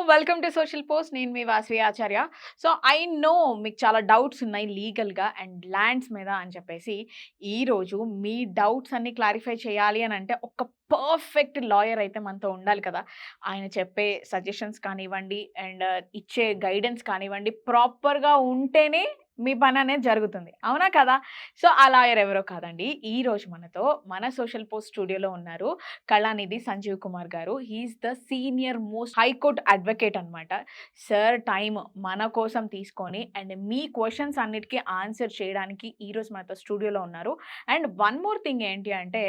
Welcome to social post. నేను మీ వాసవి ఆచార్య. So, I know మీకు చాలా డౌట్స్ ఉన్నాయి లీగల్‌గా అండ్ ల్యాండ్స్ మీద అని చెప్పేసి, ఈరోజు మీ డౌట్స్ అన్నీ క్లారిఫై చేయాలి అని అంటే, ఒక పర్ఫెక్ట్ లాయర్ అయితే మనతో ఉండాలి కదా! ఆయన చెప్పే సజెషన్స్ కానివ్వండి అండ్ ఇచ్చే గైడెన్స్ కానివ్వండి, ప్రాపర్‌గా ఉంటేనే మీ పననేది జరుగుతుంది. అవునా కదా? సో, ఆ లాయర్ ఎవరో కాదండి. ఈరోజు మనతో మన సోషల్ పోస్ట్ స్టూడియోలో ఉన్నారు. కళానిధి సంజీవ్ కుమార్ గారు. He is the senior most high court advocate అనమాట. సార్ టైమ్ మన కోసం తీసుకొని అండ్ మీ క్వెషన్స్ అన్నిటికి ఆన్సర్ చేయడానికి ఈరోజు మనతో స్టూడియోలో ఉన్నారు. అండ్ వన్ మోర్ థింగ్ ఏంటి అంటే,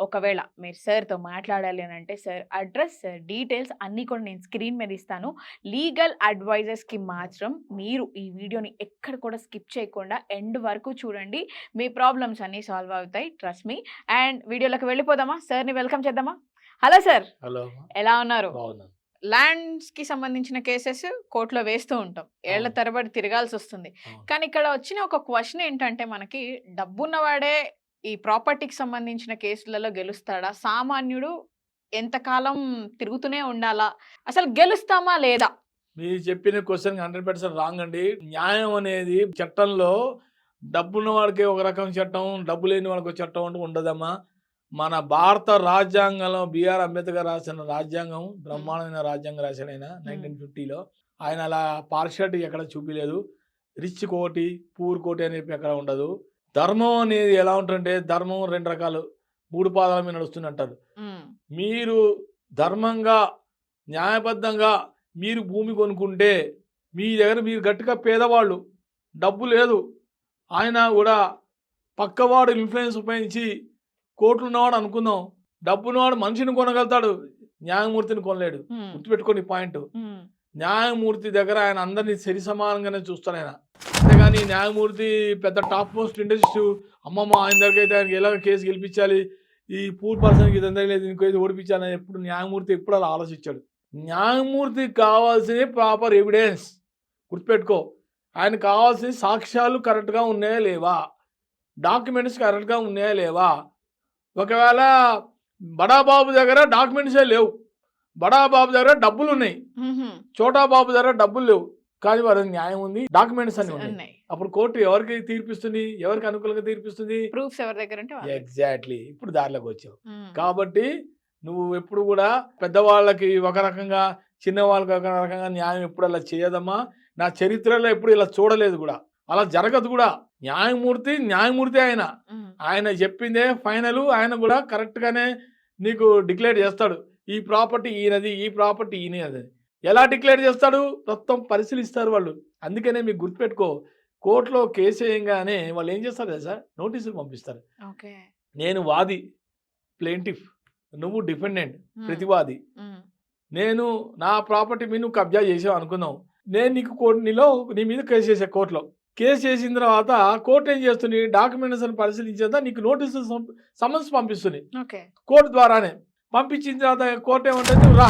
ఒకవేళ మీరు సార్‌తో మాట్లాడాలి అని అంటే సార్ అడ్రెస్, సార్ డీటెయిల్స్ అన్నీ కూడా నేను స్క్రీన్ మీద ఇస్తాను. లీగల్ అడ్వైజర్స్‌కి మాత్రం మీరు ఈ వీడియోని ఎక్కడ కూడా స్కిప్ చేయకుండా ఎండ్ వరకు చూడండి. మీ ప్రాబ్లమ్స్ అన్నీ సాల్వ్ అవుతాయి. Trust me. అండ్ వీడియోలోకి వెళ్ళిపోదామా? సార్‌ని వెల్కమ్ చేద్దామా? Hello sir. హలో. ఎలా ఉన్నారు? బాగున్నాను. ల్యాండ్స్‌కి సంబంధించిన కేసెస్ కోర్ట్‌లో వేస్తూ ఉంటాం. ఏళ్ల అవును. తరబడి తిరగాల్సొస్తుంది. అవును. కానీ ఇక్కడ వచ్చిన ఒక క్వెషన్ ఏంటంటే మనకి డబ్బున్నవాడే ఈ ప్రాపర్టీకి సంబంధించిన కేసులలో గెలుస్తాడా? సామాన్యుడు ఎంతకాలం తిరుగుతూనే ఉండాలా? అసలు గెలుస్తామా లేదా? మీరు చెప్పిన క్వశ్చన్ 100% రాంగ్ అండి. న్యాయం అనేది చట్టంలో డబ్బున్న వాడికి ఒక రకం చట్టం, డబ్బు లేని వాడికి ఒక చట్టం అంటూ ఉండదమ్మా. మన భారత రాజ్యాంగంలో బిఆర్ అంబేద్కర్ రాసిన రాజ్యాంగం బ్రహ్మాండమైన రాజ్యాంగం రాశాడు ఆయన 1950లో. ఆయన అలా పార్షియాలిటీ ఎక్కడ చూపించలేదు. రిచ్ కోటి, పూర్ కోటి అని చెప్పి ఎక్కడ ఉండదు. ధర్మం అనేది ఎలా ఉంటుందంటే, ధర్మం 2 రకాలు, 3 పాదాల మీద నడుస్తుంది అంటారు. హ్మ్. మీరు ధర్మంగా, న్యాయబద్ధంగా మీరు భూమి కొనుక్కుంటే, మీ దగ్గర మీరు గట్టిగా పేదవాళ్ళు, డబ్బు లేదు, ఆయన కూడా పక్కవాడు ఇన్ఫ్లుయెన్స్ ఉపయోగించి కోట్లు ఉన్నవాడు అనుకుందాం, డబ్బున్నవాడు మనిషిని కొనగలుగుతాడు, న్యాయమూర్తిని కొనలేడు. హ్మ్. గుర్తుపెట్టుకోండి ఈ పాయింట్. హ్మ్. న్యాయమూర్తి దగ్గర ఆయన అందరినీ సరి సమానంగానే చూస్తాడు ఆయన. అంతేగాని న్యాయమూర్తి పెద్ద టాప్ మోస్ట్ ఇండస్ట్రీ, అమ్మమ్మ ఆయన దగ్గర అయితే ఆయనకి ఎలా కేసు గెలిపించాలి, ఈ పూర్ పర్సన్కి ఇదంతా లేదు ఇంకో ఇది ఓడిపించాలని ఎప్పుడు న్యాయమూర్తి ఎప్పుడు అలా ఆలోచించాడు. న్యాయమూర్తికి కావాల్సిన ప్రాపర్ ఎవిడెన్స్ గుర్తుపెట్టుకో. ఆయనకు కావాల్సిన సాక్ష్యాలు కరెక్ట్గా ఉన్నాయా లేవా, డాక్యుమెంట్స్ కరెక్ట్గా ఉన్నాయా లేవా. ఒకవేళ బడాబాబు దగ్గర డాక్యుమెంట్సే లేవు, బడాబాబు దగ్గర డబ్బులు ఉన్నాయి, హుహు. చోటా బాబు దగ్గర డబ్బులు లేవు, కానీ వారికి న్యాయం ఉంది, డాక్యుమెంట్స్ అన్ని ఉన్నాయి. ఉన్నాయి. అప్పుడు కోర్టు ఎవరికి తీర్పిస్తుంది, ఎవరికి అనుకూలంగా తీర్పిస్తుంది? ప్రూఫ్స్ ఎవరి దగ్గర ఉంటే వాళ్ళ దగ్గర. ఎగ్జాక్ట్లీ. ఇప్పుడు దారిలోకి వచ్చావు. హ్మ్. కాబట్టి నువ్వు ఎప్పుడు కూడా పెద్దవాళ్ళకి ఒక రకంగా, చిన్నవాళ్ళకి ఒక రకంగా న్యాయం ఎప్పుడు అలా చేయదమ్మా. నా చరిత్రలో ఎప్పుడు ఇలా చూడలేదు కూడా, అలా జరగదు కూడా. న్యాయమూర్తి ఆయన. హ్మ్. ఆయన చెప్పిందే ఫైనల్. ఆయన కూడా కరెక్ట్గానే నీకు డిక్లేర్ చేస్తాడు, ఈ ప్రాపర్టీ ఈయనది, ఈ ప్రాపర్టీ ఈయనది. ఎలా డిక్లేర్ చేస్తాడు? మొత్తం పరిశీలిస్తారు వాళ్ళు. అందుకనే మీకు గుర్తుపెట్టుకో, కోర్టులో కేసు వేయంగానే వాళ్ళు ఏం చేస్తారు తెలుసా? నోటీసులు పంపిస్తారు. ఓకే. నేను వాది, ప్లేంటిఫ్, నువ్వు డిఫెండెంట్, హ్మ్. ప్రతివాది. హ్మ్. నేను నా ప్రాపర్టీ మీద నువ్వు కబ్జా చేసావు అనుకుందాం, నేను నీకు నీ మీద కేసు చేసా కోర్టులో. కేసు చేసిన తర్వాత కోర్టు ఏం చేస్తుంది? డాక్యుమెంట్స్ అని పరిశీలించేదా నీకు నోటీసు సమన్స్ పంపిస్తుంది ఓకే. కోర్టు ద్వారానే. పంపించిన తర్వాత కోర్టు ఏమంటుంది? నువ్వు రా,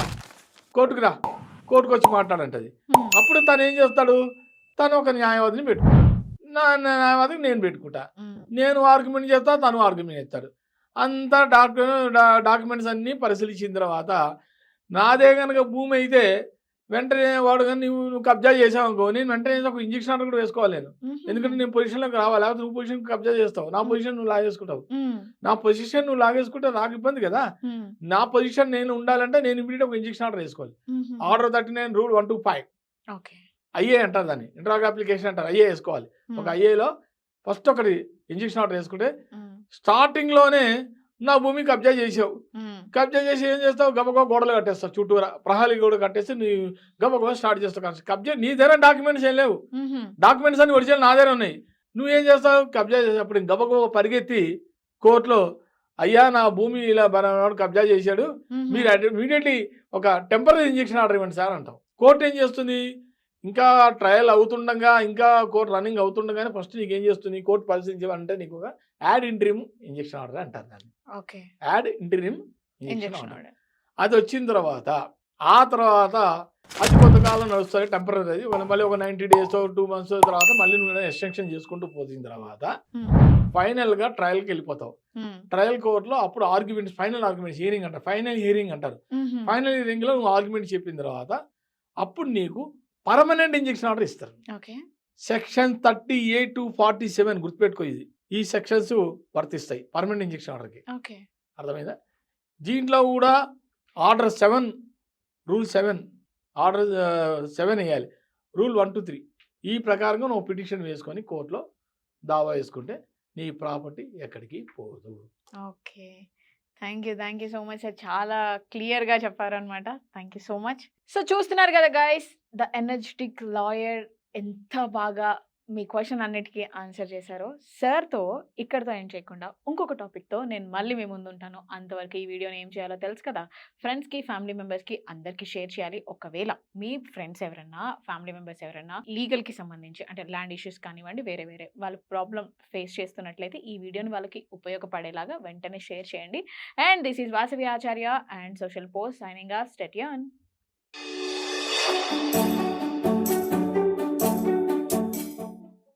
కోర్టుకు రా, కోర్టుకు వచ్చి మాట్లాడంటది. హ్మ్. అప్పుడు తను ఏం చేస్తాడు? తను ఒక న్యాయవాదిని పెట్టుకుంటాడు, నా న్యాయవాదిని నేను పెట్టుకుంటా, హ్మ్. నేను ఆర్గ్యుమెంట్ చేస్తా, తను ఆర్గ్యుమెంట్ చేస్తాడు. అంతా డాక్యుమెంట్స్ అన్నీ పరిశీలించిన తర్వాత నాదే కనుక భూమి అయితే వెంటనే వాడు కానీ నువ్వు కబ్జా చేసావు అనుకో, నేను వెంటనే ఒక ఇంజక్షన్ ఆర్డర్ కూడా వేసుకోవాలి నేను. ఎందుకంటే నేను పొజిషన్లోకి రావాలి, లేకపోతే నువ్వు పొజిషన్ కబ్జా చేస్తావు, నా పొజిషన్ నువ్వు లాగేసుకుంటావు. హ్మ్. నా పొజిషన్ నువ్వు లాగేసుకుంటే నాకు ఇబ్బంది కదా. హ్మ్. నా పొజిషన్ నేను ఉండాలంటే నేను ఇమీడియట్ ఒక ఇంజక్షన్ ఆర్డర్ వేసుకోవాలి. హుహు. Order 39 rule 125 okay. ఐఏ అంటారు దాన్ని, ఇంటరాగ్ అప్లికేషన్ అంటారు. ఐఏ వేసుకోవాలి. ఒక హ్మ్. ఐఏలో ఫస్ట్ ఒకటి ఇంజక్షన్ ఆర్డర్ వేసుకుంటే, హ్మ్. స్టార్టింగ్లోనే నా భూమి కబ్జా చేసావు, హ్మ్. కబ్జా చేసి ఏం చేస్తావు? గబగబా గోడలు కట్టేస్తావు, చుట్టూరా ప్రహారీ గోడ కట్టేసి నీ గబగబా స్టార్ట్ చేస్తావు. కబ్జా నీ దగ్గర డాక్యుమెంట్స్ ఏం లేవు, హుహు. డాక్యుమెంట్స్ అన్ని ఒరిజినల్ నా దగ్గర ఉన్నాయి. నువ్వేం చేస్తావు? కబ్జా చేసేటప్పుడు గబగబా పరిగెత్తి కోర్టులో, అయ్యా నా భూమి ఇలా బనాడు కబ్జా చేశాడు, హుహు. మీరు ఇమీడియట్లీ ఒక టెంపరీ ఇంజక్షన్ ఆర్డర్ ఇవ్వండి సార్ అంటావు. కోర్టు ఏం చేస్తుంది? ఇంకా ట్రయల్ అవుతుండగా, ఇంకా కోర్టు రన్నింగ్ అవుతుండగానే ఫస్ట్ నీకు ఏం చేస్తుంది? కోర్టు పరిశీలించాలంటే నీకు ఒక యాడ్ ఇంటరిమ్ ఇంజక్షన్ ఆర్డర్ అంటారు దాన్ని. Okay. Add interim injection injection order. Order. అది వచ్చిన తర్వాత ఆ తర్వాత అది కొంతకాలం నడుస్తుంది, టెంపరీ. అది మళ్ళీ ఒక 90 days 2 months తర్వాత మళ్ళీ నువ్వు ఎక్స్టెన్షన్ చేసుకుంటూ పోసిన తర్వాత హ్మ్. ఫైనల్గా ట్రయల్కి వెళ్ళిపోతావు. హ్మ్. ట్రయల్ కోర్టులో అప్పుడు ఆర్గ్యుమెంట్స్, ఫైనల్ ఆర్గ్యుమెంట్స్, హియరింగ్ అంటారు, ఫైనల్ హియరింగ్ అంటారు. హుహు. ఫైనల్ హియరింగ్లో నువ్వు ఆర్గ్యుమెంట్ చెప్పిన తర్వాత అప్పుడు నీకు పర్మనెంట్ ఇంజెక్షన్ ఆర్డర్ ఇస్తారు. ఓకే. సెక్షన్ 38 to 47 గుర్తుపెట్టుకో ఇది. ఈ సెక్షన్స్ వర్తిస్తాయి పర్మనెంట్ ఇంజెక్షన్ ఆర్డర్‌కి. ఓకే. అర్థమైందా? దీంట్లో కూడా ఆర్డర్ 7 రూల్ 7 ఆర్డర్ 7 ఎయ్యాలి. రూల్ 1 to 3 ఈ ప్రకారంగా నువ్వు పిటిషన్ వేసుకొని కోర్టులో దావా వేసుకుంటే నీ ప్రాపర్టీ ఎక్కడికి పోదు. Okay. Thank you so much sir. చాలా క్లియర్‌గా చెప్పారనమాట. Thank you so much. So చూస్తున్నారు కదా గైస్, ద ఎనర్జిటిక్ లాయర్ ఎంత బాగా మీ క్వెషన్ అన్నిటికీ ఆన్సర్ చేశారో. సార్‌తో ఇక్కడితో ఎండ్ చేయకుండా ఇంకొక టాపిక్‌తో నేను మళ్ళీ మీ ముందు ఉంటాను. అంతవరకు ఈ వీడియోని ఏం చేయాలో తెలుసు కదా. ఫ్రెండ్స్‌కి, ఫ్యామిలీ మెంబర్స్‌కి అందరికీ షేర్ చేయాలి. ఒకవేళ మీ ఫ్రెండ్స్ ఎవరన్నా, ఫ్యామిలీ మెంబర్స్ ఎవరన్నా లీగల్‌కి సంబంధించి అంటే ల్యాండ్ ఇష్యూస్ కానివ్వండి, వేరే వాళ్ళు ప్రాబ్లమ్ ఫేస్ చేస్తున్నట్లయితే ఈ వీడియోని వాళ్ళకి ఉపయోగపడేలాగా వెంటనే షేర్ చేయండి. And this is Vasavi Acharya and social post signing off. Stay tune.